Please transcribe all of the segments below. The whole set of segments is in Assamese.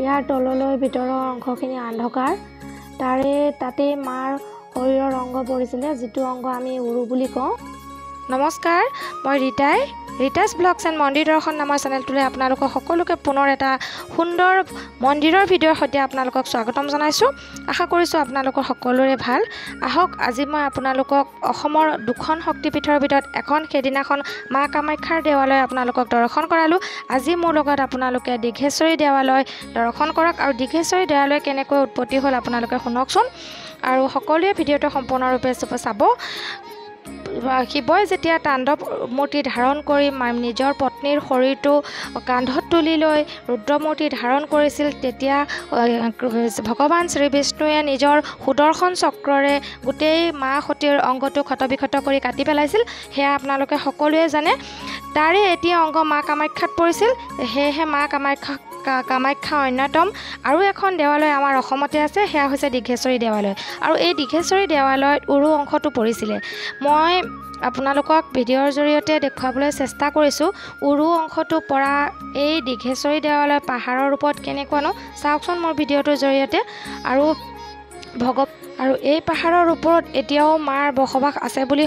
ইয়াৰ তললৈ ভিতৰৰ অংশখিনি অন্ধকাৰ তাতেই মাৰ শৰীৰৰ অংগ পৰিছিলে যিটো অংগ আমি উৰু বুলি কওঁ। নমস্কাৰ, মই ৰিতাছ ব্লগছ এণ্ড মন্দিৰ দৰ্শন নামৰ চেনেলটোলৈ আপোনালোকক সকলোকে পুনৰ এটা সুন্দৰ মন্দিৰৰ ভিডিঅ'ৰ সৈতে আপোনালোকক স্বাগতম জনাইছোঁ। আশা কৰিছোঁ আপোনালোকৰ সকলোৰে ভাল। আহক আজি মই আপোনালোকক অসমৰ দুখন শক্তিপীঠৰ ভিতৰত এখন সেইদিনাখন মা কামাখ্যাৰ দেৱালয় আপোনালোকক দৰ্শন কৰালোঁ। আজি মোৰ লগত আপোনালোকে দীঘেশ্বৰী দেৱালয় দৰ্শন কৰক আৰু দীঘেশ্বৰী দেৱালয় কেনেকৈ উৎপত্তি হ'ল আপোনালোকে শুনকচোন আৰু সকলোৱে ভিডিঅ'টো সম্পূৰ্ণৰূপে চাব। শিৱই যেতিয়া তাণ্ডৱ মূৰ্তি ধাৰণ কৰি নিজৰ পত্নীৰ শৰীৰটো কান্ধত তুলি লৈ ৰুদ্ৰমূৰ্তি ধাৰণ কৰিছিল, তেতিয়া ভগৱান শ্ৰীবিষ্ণুৱে নিজৰ সুদৰ্শন চক্ৰৰে গোটেই মা সতীৰ অংগটো ক্ষতবিক্ষত কৰি কাটি পেলাইছিল। সেয়া আপোনালোকে সকলোৱে জানে। তাৰে এতিয়া অংগ মা কামাখ্যাত পৰিছিল। সেয়েহে মা কামাখ্যা অন্যতম আৰু এখন দেৱালয় আমাৰ অসমতে আছে, সেয়া হৈছে দীঘেশ্বৰী দেৱালয়। আৰু এই দীঘেশ্বৰী দেৱালয়ত উৰু অংশটো পৰিছিলে। মই আপোনালোকক ভিডিঅ'ৰ জৰিয়তে দেখুৱাবলৈ চেষ্টা কৰিছোঁ উৰু অংশটো পৰা এই দীঘেশ্বৰী দেৱালয় পাহাৰৰ ওপৰত কেনেকুৱানো চাওকচোন মোৰ ভিডিঅ'টোৰ জৰিয়তে। আৰু এই পাহাৰৰ ওপৰত এতিয়াও মাৰ বসবাস আছে বুলি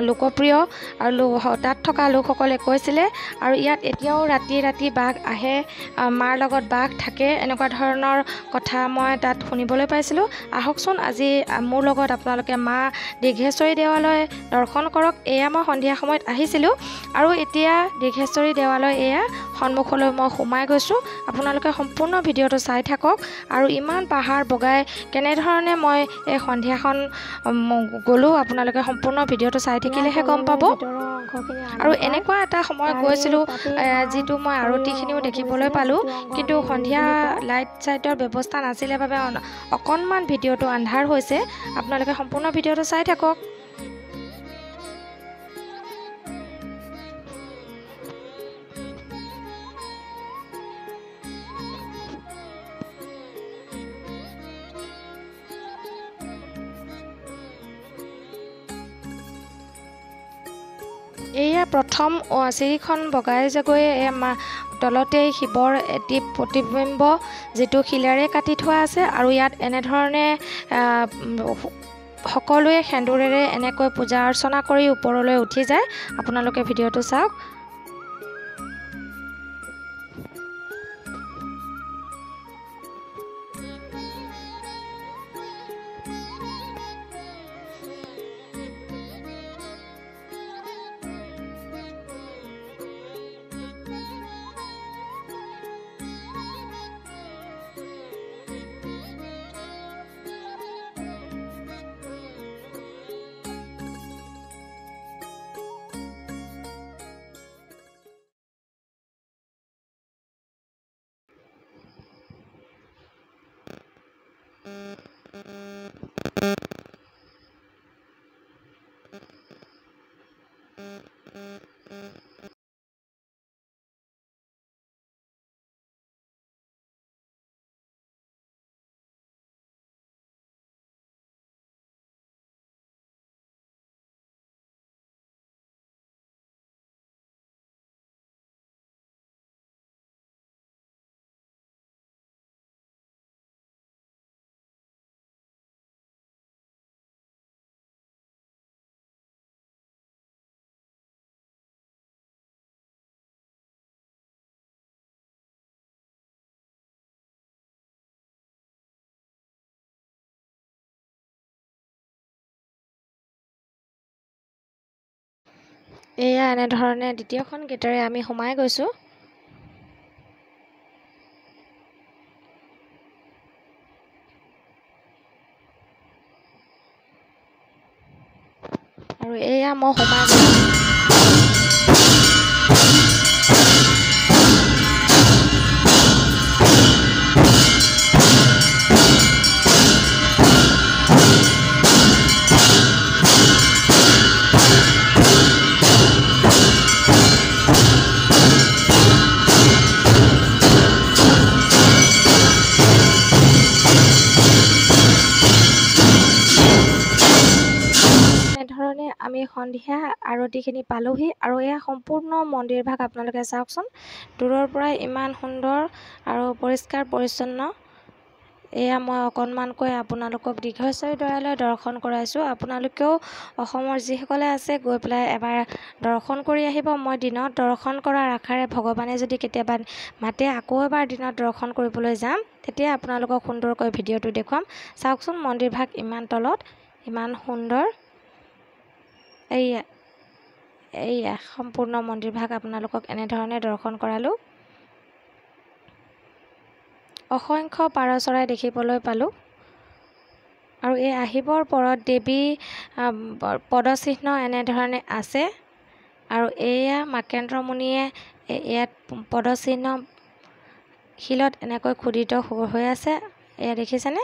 লোকপ্ৰিয় আৰু তাত থকা লোকসকলে কৈছিলে। আৰু ইয়াত এতিয়াও ৰাতি বাঘ আহে, মাৰ লগত বাঘ থাকে, এনেকুৱা ধৰণৰ কথা মই তাত শুনিবলৈ পাইছিলোঁ। আহকচোন আজি মোৰ লগত আপোনালোকে মা দীঘেশ্বৰী দেৱালয় দৰ্শন কৰক। এয়া মই সন্ধিয়া সময়ত আহিছিলোঁ আৰু এতিয়া দীঘেশ্বৰী দেৱালয় এয়া সন্মুখলৈ মই সোমাই গৈছোঁ। আপোনালোকে সম্পূৰ্ণ ভিডিঅ'টো চাই থাকক আৰু ইমান পাহাৰ বগাই কেনেধৰণে মই এই সন্ধিয়াখন গ'লোঁ আপোনালোকে সম্পূৰ্ণ ভিডিঅ'টো চাই থাকিলেহে গম পাব। আৰু এনেকুৱা এটা সময় গৈছিলোঁ যিটো মই আৰতিখিনিও দেখিবলৈ পালোঁ, কিন্তু সন্ধিয়া লাইট চাইটৰ ব্যৱস্থা নাছিলে বাবে অকণমান ভিডিঅ'টো আন্ধাৰ হৈছে। আপোনালোকে সম্পূৰ্ণ ভিডিঅ'টো চাই থাকক। এয়া প্ৰথম চিৰিখন বগাই গৈ তলতেই শিৱৰ এটি প্ৰতিবিম্ব যিটো শিলেৰে কাটি থোৱা আছে। আৰু ইয়াত এনেধৰণে সকলোৱে সেন্দুৰেৰে এনেকৈ পূজা অৰ্চনা কৰি ওপৰলৈ উঠি যায়। আপোনালোকে ভিডিঅ'টো চাওক। এয়া এনেধৰণে দ্বিতীয়খন গেটেৰে আমি সোমাই গৈছোঁ। আৰু এয়া মই সোমাই গৈছোঁ। এনেধৰণে আমি সন্ধিয়া আৰতিখিনি পালোহি আৰু এয়া সম্পূৰ্ণ মন্দিৰ ভাগ আপোনালোকে চাওকচোন। দূৰৰ পৰাই ইমান সুন্দৰ আৰু পৰিষ্কাৰ পৰিচ্ছন্ন। এয়া মই অকণমানকৈ আপোনালোকক দীঘেশ্বৰী দয়ালৈ দৰ্শন কৰাইছোঁ। আপোনালোকেও অসমৰ যিসকলে আছে গৈ পেলাই এবাৰ দৰ্শন কৰি আহিব। মই দিনত দৰ্শন কৰাৰ আশাৰে ভগৱানে যদি কেতিয়াবা মাতে আকৌ এবাৰ দিনত দৰ্শন কৰিবলৈ যাম, তেতিয়া আপোনালোকক সুন্দৰকৈ ভিডিঅ'টো দেখুৱাম। চাওকচোন মন্দিৰ ভাগ ইমান তলত, ইমান সুন্দৰ। এইয়া সম্পূৰ্ণ মন্দিৰ ভাগ আপোনালোকক এনেধৰণে দৰ্শন কৰালোঁ। অসংখ্য পাৰ চৰাই দেখিবলৈ পালোঁ আৰু এই আহিবৰ পৰত দেৱী পদচিহ্ন এনেধৰণে আছে আৰু এয়া মাকেন্দ্ৰ মুনিয়ে ইয়াত পদচিহ্ন শিলত এনেকৈ খোদিত হৈ আছে। এয়া দেখিছেনে?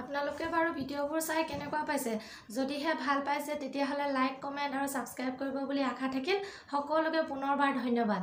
আপোনালোকে বাৰু ভিডিঅ'বোৰ চাই কেনেকুৱা পাইছে? যদিহে ভাল পাইছে তেতিয়াহ'লে লাইক, কমেণ্ট আৰু ছাবস্ক্ৰাইব কৰিব বুলি আশা থাকিল। সকলোকে পুনৰবাৰ ধন্যবাদ।